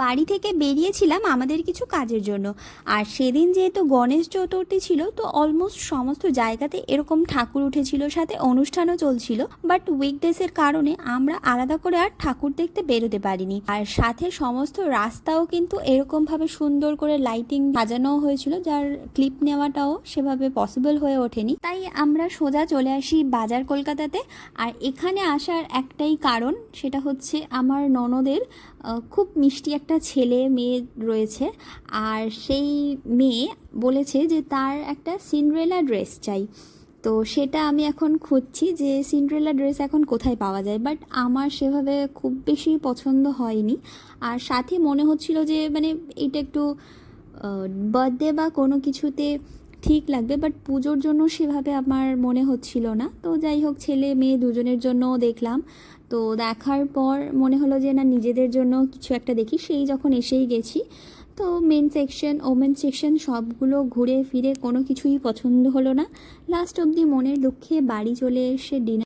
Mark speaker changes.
Speaker 1: বাড়ি থেকে বেরিয়েছিলাম আমাদের কিছু কাজের জন্য। আর সেদিন যেহেতু গণেশ চতুর্থী ছিল, তো অলমোস্ট সমস্ত জায়গাতে এরকম ঠাকুর উঠেছিল, সাথে অনুষ্ঠানও চলছিল। বাট উইকডেজের কারণে আমরা আলাদা করে আর ঠাকুর দেখতে বেরোতে পারিনি। আর সাথে সমস্ত রাস্তাও কিন্তু এরকমভাবে সুন্দর করে লাইটিং সাজানো হয়েছিল, যার ক্লিপ নেওয়াটাও সেভাবে পসিবল হয়ে ওঠেনি। তাই আমরা সোজা চলে আসি বাজার কলকাতাতে। আর এখানে আসার একটাই কারণ, সেটা হচ্ছে আমার ননদের খুব মিষ্টি একটা ছেলে মেয়ে রয়েছে। আর সেই মেয়ে বলেছে যে তার একটা সিন্ড্রেলা ড্রেস চাই। তো সেটা আমি এখন খুঁজছি যে সিন্ড্রেলা ড্রেস এখন কোথায় পাওয়া যায়। বাট আমার সেভাবে খুব বেশি পছন্দ হয়নি। আর সাথে মনে হচ্ছিল যে মানে এটা একটু বার্থডে বা কোনো কিছুতে ঠিক লাগবে, বাট পুজোর জন্য সেভাবে আমার মনে হচ্ছিল না। তো যাই হোক, ছেলে মেয়ে দুজনের জন্যও দেখলাম। তো দেখার পর মনে হলো যে না, নিজেদের জন্য কিছু একটা দেখি। সেই যখন এসেই গেছি, তো মেন সেকশন ওমেন সেকশন সবগুলো ঘুরে ফিরে কোনো কিছুই পছন্দ হলো না। লাস্ট অবধি মনের দুঃখে বাড়ি চলে এসে ডিনার